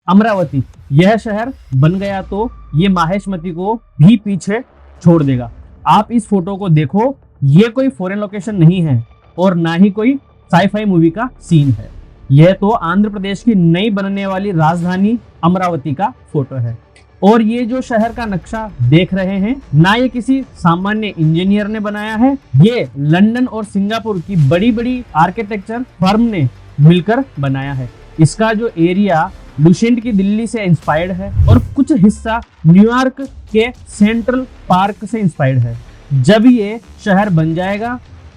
अमरावती यह शहर बन गया तो ये माहेश्मती को भी पीछे छोड़ देगा। आप इस फोटो को देखो, ये कोई फॉरेन लोकेशन नहीं है और ना ही कोई साईफाई मूवी का सीन है। यह तो आंध्र प्रदेश की नई बनने वाली राजधानी अमरावती का फोटो है। और ये जो शहर का नक्शा देख रहे हैं, ना ये किसी सामान्य इंजीनियर ने बनाया है, ये लंदन और सिंगापुर की बड़ी बड़ी आर्किटेक्चर फर्म ने मिलकर बनाया है। इसका जो एरिया लुसेंट की दिल्ली से इंस्पायर्ड है और कुछ हिस्सा न्यूयॉर्क के सेंट्रल पार्क से इंस्पायर्ड है। जब ये शहर बन जाएगा,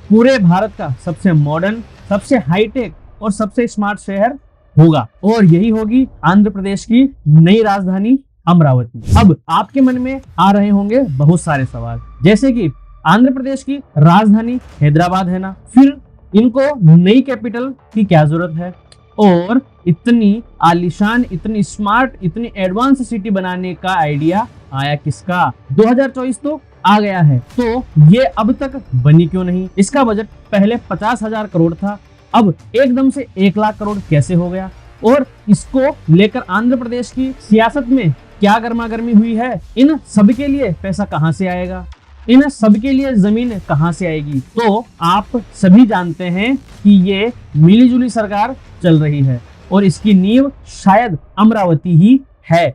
पूरे भारत का सबसे मॉडर्न, सबसे हाईटेक और सबसे स्मार्ट शहर होगा और यही होगी आंध्र प्रदेश की नई राजधानी अमरावती। अब आपके मन में आ रहे होंगे बहुत सारे सवाल, जैसे कि आंध्र प्रदेश की राजधानी हैदराबाद है ना, फिर इनको नई कैपिटल की क्या जरूरत है, और इतनी आलीशान, इतनी स्मार्ट, इतनी एडवांस सिटी बनाने का आइडिया आया किसका? 2024 तो आ गया है, तो ये अब तक बनी क्यों नहीं? इसका बजट पहले 50,000 करोड़ था, अब एकदम से 1 लाख करोड़ कैसे हो गया? और इसको लेकर आंध्र प्रदेश की सियासत में क्या गर्मा गर्मी हुई है? इन सब के लिए पैसा कहां से आएगा? इन सब के लिए जमीन कहां से आएगी? तो आप सभी जानते हैं कि ये मिलीजुली सरकार चल रही है और इसकी नींव शायद अमरावती ही है।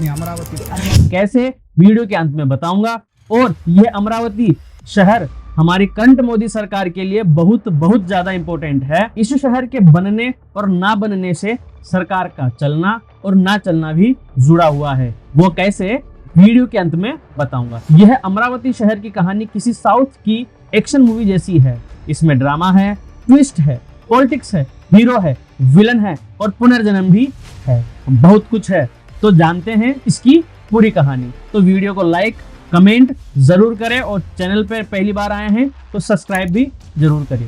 अमरावती कैसे, वीडियो के अंत में बताऊंगा। और यह अमरावती शहर हमारी करंट मोदी सरकार के लिए बहुत बहुत ज्यादा इंपॉर्टेंट है। इस शहर के बनने और ना बनने से सरकार का चलना और ना चलना भी जुड़ा हुआ है। वो कैसे, वीडियो के अंत में बताऊंगा। यह अमरावती शहर की कहानी किसी साउथ की एक्शन मूवी जैसी है। इसमें ड्रामा है, ट्विस्ट है, पॉलिटिक्स है, हीरो है, विलन है और पुनर्जन्म भी है। बहुत कुछ है, तो जानते हैं इसकी पूरी कहानी। तो वीडियो को लाइक, कमेंट जरूर करें और चैनल पर पहली बार आए हैं तो सब्सक्राइब भी जरूर करें।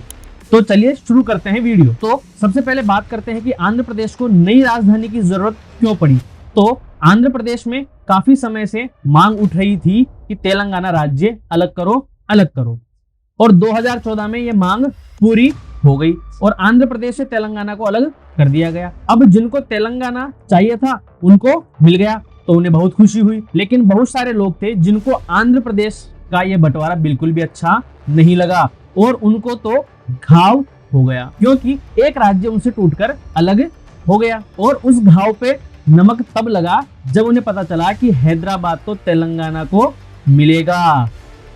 तो चलिए शुरू करते हैं वीडियो। तो सबसे पहले बात करते हैं कि आंध्र प्रदेश को नई राजधानी की जरूरत क्यों पड़ी। तो आंध्र प्रदेश में काफी समय से मांग उठ रही थी कि तेलंगाना राज्य अलग करो, अलग करो, और 2014 में ये मांग पूरी हो गई और आंध्र प्रदेश से तेलंगाना को अलग कर दिया गया। अब जिनको तेलंगाना चाहिए था उनको मिल गया तो उन्हें बहुत खुशी हुई, लेकिन बहुत सारे लोग थे जिनको आंध्र प्रदेश का ये बंटवारा बिल्कुल भी अच्छा नहीं लगा और उनको तो घाव हो गया, क्योंकि एक राज्य उनसे टूटकर अलग हो गया। और उस घाव पे नमक तब लगा जब उन्हें पता चला कि हैदराबाद तो तेलंगाना को मिलेगा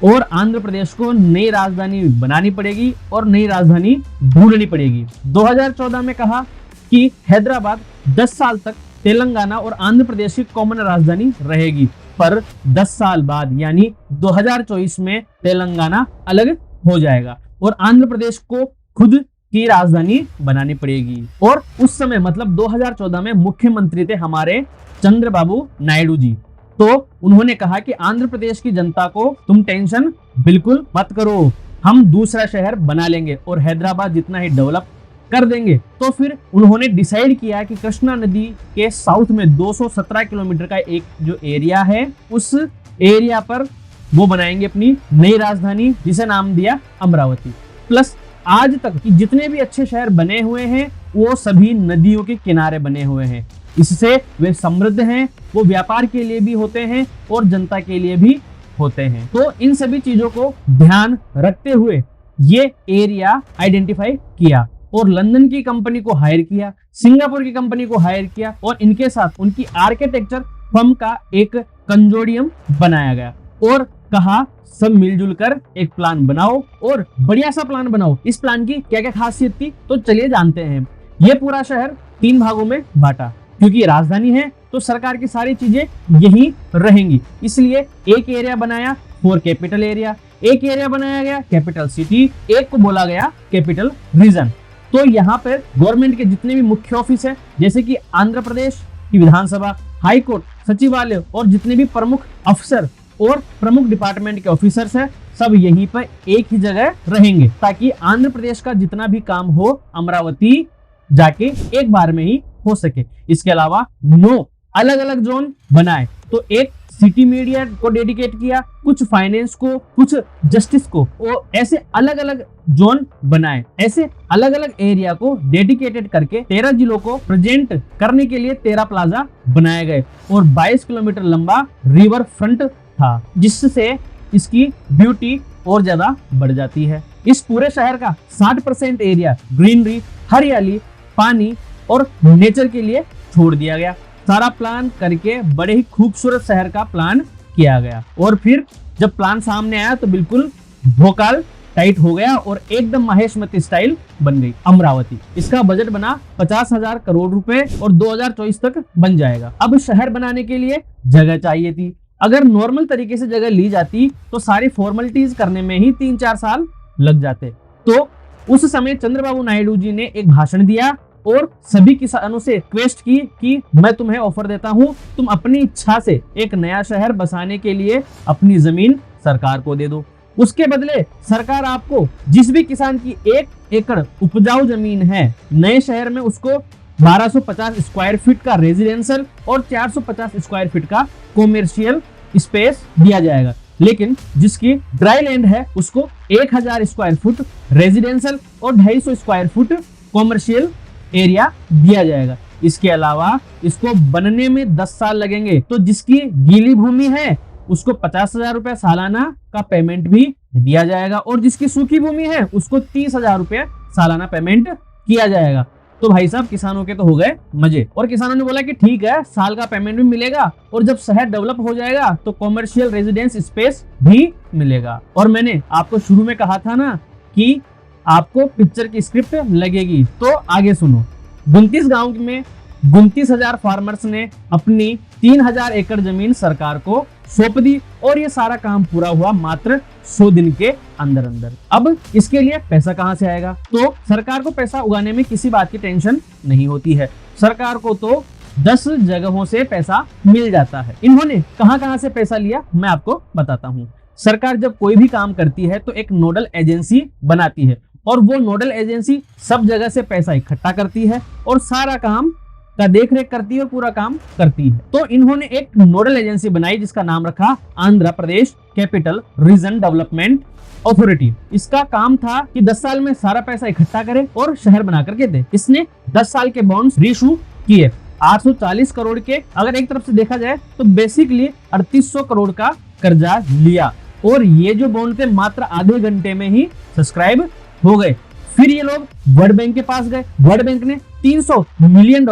और आंध्र प्रदेश को नई राजधानी बनानी पड़ेगी और नई राजधानी ढूंढनी पड़ेगी। 2014 में कहा कि हैदराबाद 10 साल तक तेलंगाना और आंध्र प्रदेश की कॉमन राजधानी रहेगी, पर 10 साल बाद यानी 2024 में तेलंगाना अलग हो जाएगा और आंध्र प्रदेश को खुद की राजधानी बनानी पड़ेगी। और उस समय मतलब 2014 में मुख्यमंत्री थे हमारे चंद्रबाबू नायडू जी। तो उन्होंने कहा कि आंध्र प्रदेश की जनता को तुम टेंशन बिल्कुल मत करो, हम दूसरा शहर बना लेंगे और हैदराबाद जितना ही डेवलप कर देंगे। तो फिर उन्होंने डिसाइड किया कि कृष्णा नदी के साउथ में 217 किलोमीटर का एक जो एरिया है, उस एरिया पर वो बनाएंगे अपनी नई राजधानी, जिसे नाम दिया अमरावती। प्लस आज तक कि जितने भी अच्छे शहर बने हुए हैं वो सभी नदियों के किनारे बने हुए हैं। इससे वे समृद्ध हैं, वो व्यापार के लिए भी होते हैं और जनता के लिए भी होते हैं। तो इन सभी चीजों को ध्यान रखते हुए ये एरिया आइडेंटिफाई किया और लंदन की कंपनी को हायर किया, सिंगापुर की कंपनी को हायर किया और इनके साथ उनकी आर्किटेक्चर फर्म का एक कंजोडियम बनाया गया और कहा सब मिलजुल कर एक प्लान बनाओ और बढ़िया सा प्लान बनाओ। इस प्लान की क्या क्या खासियत थी तो चलिए जानते हैं। ये पूरा शहर 3 भागों में बांटा, क्योंकि राजधानी है तो सरकार की सारी चीजें यहीं रहेंगी, इसलिए एक एरिया बनाया फॉर कैपिटल एरिया, एक एरिया बनाया गया कैपिटल सिटी, एक को बोला गया कैपिटल रीजन। तो यहाँ पर गवर्नमेंट के जितने भी मुख्य ऑफिस है, जैसे कि आंध्र प्रदेश की विधानसभा, हाई कोर्ट, सचिवालय और जितने भी प्रमुख अफसर और प्रमुख डिपार्टमेंट के ऑफिसर्स है, सब यहीं पर एक ही जगह रहेंगे, ताकि आंध्र प्रदेश का जितना भी काम हो अमरावती जाके एक बार में ही हो सके। इसके अलावा 9 अलग अलग जोन बनाए, तो एक सिटी मीडिया को डेडिकेट किया, कुछ फाइनेंस को, कुछ जस्टिस को, और ऐसे अलग अलग जोन बनाए। ऐसे अलग अलग एरिया को डेडिकेटेड करके 13 जिलों को प्रेजेंट करने के लिए 13 प्लाजा बनाए गए और 22 किलोमीटर लंबा रिवर फ्रंट था, जिससे इसकी ब्यूटी और ज्यादा बढ़ जाती है। इस पूरे शहर का 60% एरिया ग्रीनरी, हरियाली, पानी और नेचर के लिए छोड़ दिया गया। सारा प्लान करके बड़े ही खूबसूरत शहर का प्लान किया गया और फिर जब प्लान सामने आया तो बिल्कुल भोकाल टाइट हो गया और एकदम महेशमती स्टाइल बन गई अमरावती। इसका बजट बना 50,000 करोड़ रुपए और 2024 तक बन जाएगा। अब शहर बनाने के लिए जगह चाहिए थी। अगर नॉर्मल तरीके से जगह ली जाती तो सारी फॉर्मेलिटीज करने में ही 3-4 साल लग जाते। तो उस समय चंद्रबाबू नायडू जी ने एक भाषण दिया और सभी किसानों से रिक्वेस्ट की कि मैं तुम्हें ऑफर देता हूं, तुम अपनी इच्छा से एक नया शहर बसाने के लिए अपनी जमीन सरकार को दे दो। उसके बदले सरकार आपको जिस भी किसान की 1 एकड़ उपजाऊ जमीन है, नए शहर में उसको 1250 स्क्वायर फीट का रेजिडेंशियल और 450 स्क्वायर फीट का कॉमर्शियल स्पेस दिया जाएगा। लेकिन जिसकी ड्राई लैंड है उसको 1000 स्क्वायर फुट रेजिडेंशियल और 250 स्क्वायर फुट कॉमर्शियल एरिया दिया जाएगा। इसके अलावा इसको बनने में 10 साल लगेंगे। तो जिसकी गीली भूमि है उसको 50,000 रुपए सालाना का पेमेंट भी दिया जाएगा और जिसकी सूखी भूमि है उसको 30,000 रुपए सालाना पेमेंट किया जाएगा। तो भाई साहब किसानों के तो हो गए मजे और किसानों ने बोला कि ठीक है, साल का पेमेंट भी मिलेगा और जब शहर डेवलप हो जाएगा तो कॉमर्शियल रेजिडेंस स्पेस भी मिलेगा। और मैंने आपको शुरू में कहा था ना कि आपको पिक्चर की स्क्रिप्ट लगेगी, तो आगे सुनो। 29 गांव में 29,000 फार्मर्स ने अपनी 3,000 एकड़ जमीन सरकार को सौंप दी और ये सारा काम पूरा हुआ मात्र 100 दिन के अंदर अंदर। अब इसके लिए पैसा कहां से आएगा? तो सरकार को पैसा उगाने में किसी बात की टेंशन नहीं होती है। सरकार को तो 10 जगहों से पैसा मिल जाता है। इन्होंने कहां से पैसा लिया मैं आपको बताता हूं। सरकार जब कोई भी काम करती है तो एक नोडल एजेंसी बनाती है और वो नोडल एजेंसी सब जगह से पैसा इकट्ठा करती है और सारा काम का देखरेख करती है और पूरा काम करती है। तो इन्होंने एक नोडल एजेंसी बनाई जिसका नाम रखा Andhra Pradesh capital region development authority. इसका काम था कि 10 साल में सारा पैसा इकट्ठा करे और शहर बना करके दे। इसने 10 साल के बॉन्ड्स रीइश्यू किए 840 करोड़ के। अगर एक तरफ से देखा जाए तो बेसिकली 3800 करोड़ का कर्जा लिया और ये जो बॉन्ड थे मात्र आधे घंटे में ही सब्सक्राइब हो गए। फिर ये लोग वर्ल्ड बैंक के पास गए। वर्ल्ड बैंक ने $300 मिलियन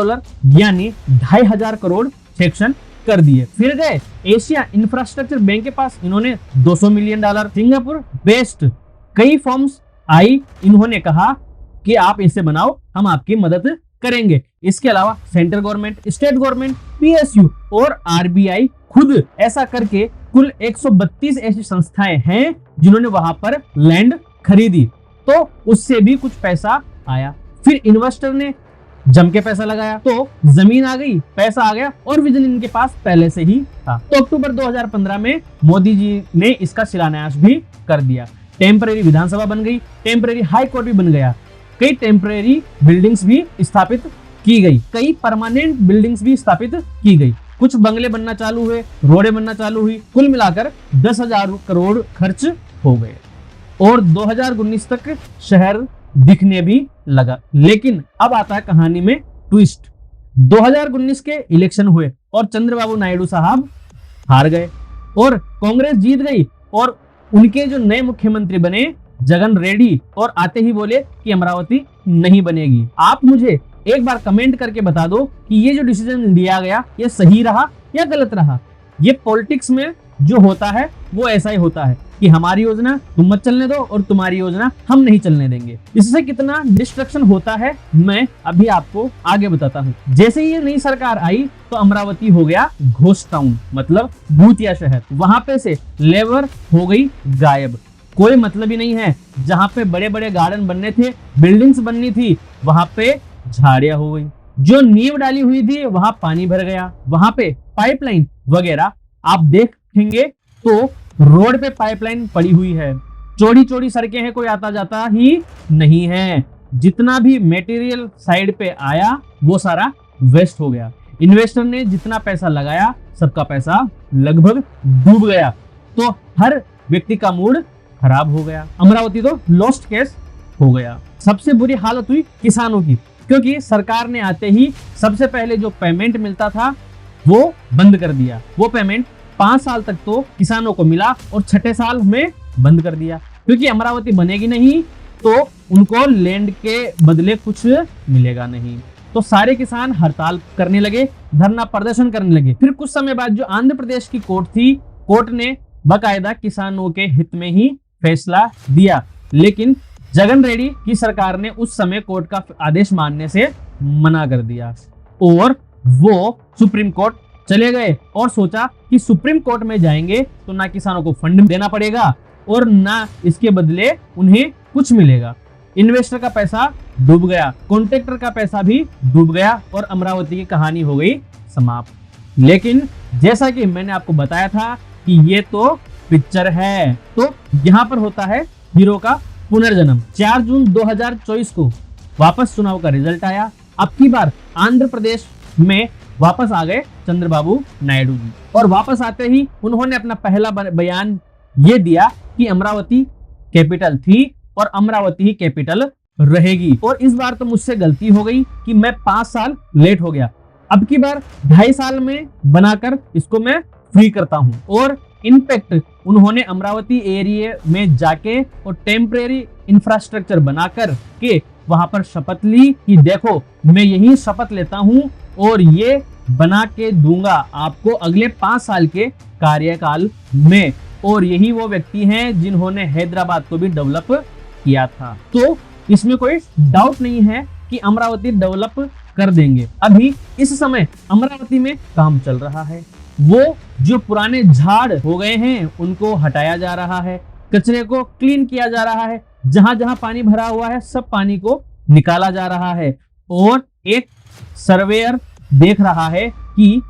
यानी 2,500 करोड़ सेक्शन कर दिए। फिर गए एशिया इंफ्रास्ट्रक्चर बैंक के पास, इन्होंने $200 मिलियन। सिंगापुर बेस्ड कई फर्म्स आई, इन्होंने कहा कि आप इसे बनाओ, हम आपकी मदद करेंगे। इसके अलावा central government, state government, PSU और RBI खुद ऐसा करके कुल 132 ऐसी संस्थाएं हैं जिन्होंने वहां पर लैंड खरीदी, तो उससे भी कुछ पैसा आया। फिर इन्वेस्टर ने जम के पैसा लगाया तो जमीन आ गई, पैसा आ गया और विजन इनके पास पहले से ही था। तो अक्टूबर 2015 में मोदी जी ने इसका शिलान्यास भी कर दिया। टेम्परेरी विधानसभा बन गई, टेम्परेरी हाई कोर्ट भी बन गया, कई टेम्परेरी बिल्डिंग्स भी स्थापित की गई, कई परमानेंट बिल्डिंग्स भी स्थापित की गई, कुछ बंगले बनना चालू हुए, रोडें बनना चालू हुई। कुल मिलाकर 10,000 करोड़ खर्च हो गए और 2019 तक शहर दिखने भी लगा। लेकिन अब आता है कहानी में ट्विस्ट। 2019 के इलेक्शन हुए और चंद्रबाबू नायडू साहब हार गए और कांग्रेस जीत गई और उनके जो नए मुख्यमंत्री बने जगन रेड्डी, और आते ही बोले कि अमरावती नहीं बनेगी। आप मुझे एक बार कमेंट करके बता दो कि ये जो डिसीजन लिया गया ये सही रहा या गलत रहा। ये पॉलिटिक्स में जो होता है वो ऐसा ही होता है कि हमारी योजना तुम मत चलने दो और तुम्हारी योजना हम नहीं चलने देंगे। इससे कितना डिस्ट्रक्शन होता है मैं अभी आपको आगे बताता हूँ। जैसे ही ये नई सरकार आई तो अमरावती हो गया घोस्ट टाउन, मतलब भूतिया शहर। वहां पे से लेबर हो गई गायब, कोई मतलब ही नहीं है। जहाँ पे बड़े बड़े गार्डन बनने थे, बिल्डिंग्स बननी थी, वहां पे झाड़ियां हो गई। जो नींव डाली हुई थी वहां पानी भर गया। वहां पे पाइपलाइन वगैरह आप देखेंगे तो रोड पे पाइपलाइन पड़ी हुई है, चौड़ी चौड़ी सड़कें हैं, कोई आता जाता ही नहीं है। जितना भी मटेरियल साइड पे आया वो सारा वेस्ट हो गया। इन्वेस्टर ने जितना पैसा लगाया सबका पैसा लगभग डूब गया, तो हर व्यक्ति का मूड खराब हो गया। अमरावती तो लॉस्ट केस हो गया। सबसे बुरी हालत हुई किसानों की, क्योंकि सरकार ने आते ही सबसे पहले जो पेमेंट मिलता था वो बंद कर दिया। वो पेमेंट 5 साल तक तो किसानों को मिला और 6ठे साल में बंद कर दिया, क्योंकि अमरावती बनेगी नहीं तो उनको लैंड के बदले कुछ मिलेगा नहीं। तो सारे किसान हड़ताल करने लगे, धरना प्रदर्शन करने लगे। फिर कुछ समय बाद जो आंध्र प्रदेश की कोर्ट थी, कोर्ट ने बकायदा किसानों के हित में ही फैसला दिया, लेकिन जगन रेड्डी की सरकार ने उस समय कोर्ट का आदेश मानने से मना कर दिया और वो सुप्रीम कोर्ट चले गए और सोचा कि सुप्रीम कोर्ट में जाएंगे तो ना किसानों को फंड देना पड़ेगा और ना इसके बदले उन्हें कुछ मिलेगा। इन्वेस्टर का पैसा डूब गया, कॉन्ट्रैक्टर का पैसा भी डूब गया और अमरावती की कहानी हो गई समाप्त। लेकिन जैसा कि मैंने आपको बताया था कि ये तो पिक्चर है, तो यहाँ पर होता है हीरो का पुनर्जन्म। 4 जून 2024 को वापस चुनाव का रिजल्ट आया। अब की बार आंध्र प्रदेश में वापस आ गए चंद्रबाबू नायडू जी, और वापस आते ही उन्होंने अपना पहला बयान ये दिया कि अमरावती कैपिटल थी और अमरावती ही कैपिटल रहेगी। और इस बार तो मुझसे गलती हो गई कि मैं 5 साल लेट हो गया। अब की बार 2.5 साल में बनाकर इसको मैं फ्री करता हूं। और इनफैक्ट उन्होंने अमरावती एरिया में जाके और टेम्परेरी इंफ्रास्ट्रक्चर बनाकर के वहां पर शपथ ली कि देखो मैं यही शपथ लेता हूं और ये बना के दूंगा आपको अगले 5 साल के कार्यकाल में। और यही वो व्यक्ति हैं जिन्होंने हैदराबाद को भी डेवलप किया था। तो इसमें कोई डाउट नहीं है कि अमरावती डेवलप कर देंगे। अभी इस समय अमरावती में काम चल रहा है। वो जो पुराने झाड़ हो गए हैं उनको हटाया जा रहा है, कचरे को क्लीन किया जा रहा है, जहां जहां पानी भरा हुआ है सब पानी को निकाला जा रहा है और एक सर्वेयर देख रहा है कि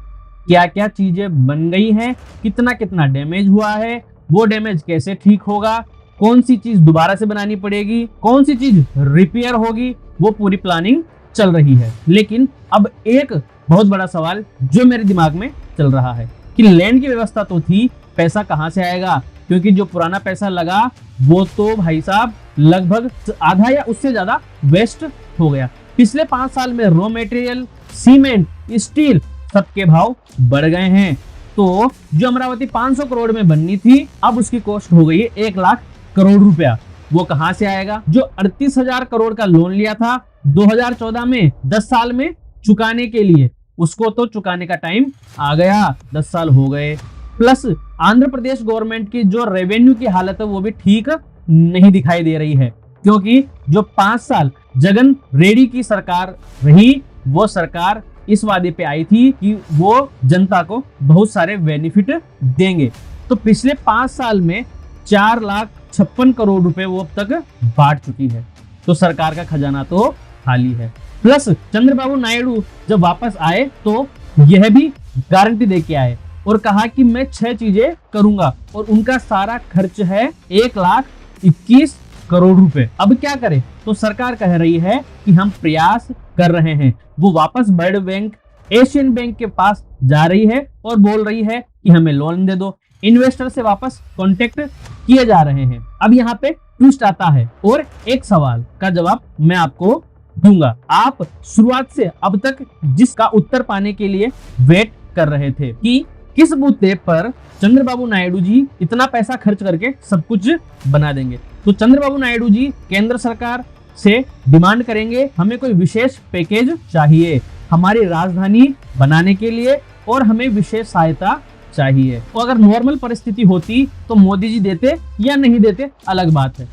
क्या क्या चीजें बन गई हैं, कितना कितना डैमेज हुआ है, वो डैमेज कैसे ठीक होगा, कौन सी चीज दोबारा से बनानी पड़ेगी, कौन सी चीज रिपेयर होगी, वो पूरी प्लानिंग चल रही है। लेकिन अब एक बहुत बड़ा सवाल जो मेरे दिमाग में चल रहा है कि लैंड की व्यवस्था तो थी, पैसा कहां से आएगा, क्योंकि जो पुराना पैसा लगा वो तो भाई साहब लगभग आधा या उससे ज्यादा वेस्ट हो गया। पिछले 5 साल में रॉ मटेरियल, सीमेंट, स्टील सबके भाव बढ़ गए हैं। तो जो अमरावती 500 करोड़ में बननी थी अब उसकी कॉस्ट हो गई है 1 लाख करोड़ रुपया। वो कहां से आएगा? जो 38,000 करोड़ का लोन लिया था 2014 में 10 साल में चुकाने के लिए, उसको तो चुकाने का टाइम आ गया, 10 साल हो गए। प्लस आंध्र प्रदेश गवर्नमेंट की जो रेवेन्यू की हालत है वो भी ठीक नहीं दिखाई दे रही है, क्योंकि जो 5 साल जगन रेड्डी की सरकार रही वो सरकार इस वादे पे आई थी कि वो जनता को बहुत सारे बेनिफिट देंगे। तो पिछले 5 साल में 4,56,000 करोड़ रुपए वो अब तक बांट चुकी है। तो सरकार का खजाना तो खाली है। प्लस चंद्रबाबू नायडू जब वापस आए तो यह भी गारंटी दे के आए और कहा कि मैं 6 चीजें करूंगा और उनका सारा खर्च है 1,21,000 करोड़ रुपए। अब क्या करें? तो सरकार कह रही है कि हम प्रयास कर रहे हैं। वो वापस वर्ल्ड बैंक, एशियन बैंक के पास जा रही है और बोल रही है कि हमें लोन दे दो। इन्वेस्टर से वापस कांटेक्ट किए जा रहे हैं। अब यहाँ पे ट्विस्ट आता है और एक सवाल का जवाब मैं आपको दूंगा। आप शुरुआत से अब तक जिसका उत्तर पाने के लिए वेट कर रहे थे कि किस मुद्दे पर चंद्रबाबू नायडू जी इतना पैसा खर्च करके सब कुछ बना देंगे। तो चंद्रबाबू नायडू जी केंद्र सरकार से डिमांड करेंगे हमें कोई विशेष पैकेज चाहिए हमारी राजधानी बनाने के लिए और हमें विशेष सहायता चाहिए। तो अगर नॉर्मल परिस्थिति होती तो मोदी जी देते या नहीं देते अलग बात है,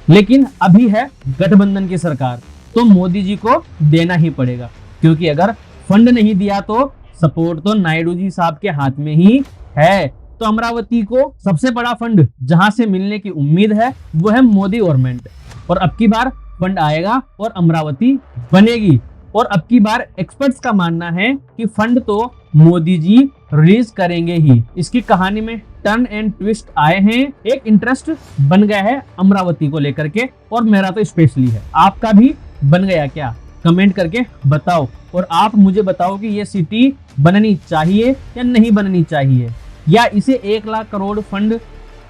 लेकिन अभी है गठबंधन की सरकार तो मोदी जी को देना ही पड़ेगा, क्योंकि अगर फंड नहीं दिया तो सपोर्ट तो नायडू जी साहब के हाथ में ही है। तो अमरावती को सबसे बड़ा फंड जहां से मिलने की उम्मीद है वो है मोदी गवर्नमेंट, और अब की बार फंड आएगा और अमरावती बनेगी। और अब की बार एक्सपर्ट्स का मानना है कि फंड तो मोदी जी रिलीज करेंगे ही। इसकी कहानी में टर्न एंड ट्विस्ट आए हैं, एक इंटरेस्ट बन गया है अमरावती को लेकर के, और मेरा तो स्पेशली है। आपका भी बन गया क्या? कमेंट करके बताओ। और आप मुझे बताओ कि ये सिटी बननी चाहिए या नहीं बननी चाहिए, या इसे 1 लाख करोड़ फंड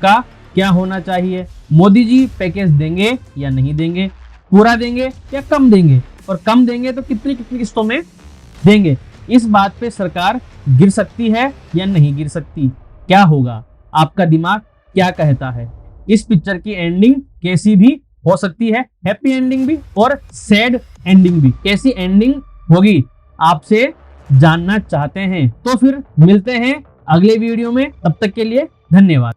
का क्या होना चाहिए। मोदी जी पैकेज देंगे या नहीं देंगे, पूरा देंगे या कम देंगे, और कम देंगे तो कितनी कितनी किस्तों में देंगे। इस बात पे सरकार गिर सकती है या नहीं गिर सकती, क्या होगा, आपका दिमाग क्या कहता है। इस पिक्चर की एंडिंग कैसी भी हो सकती है, हैप्पी एंडिंग भी और सैड एंडिंग भी। कैसी एंडिंग होगी आपसे जानना चाहते हैं, तो फिर मिलते हैं अगले वीडियो में। तब तक के लिए धन्यवाद।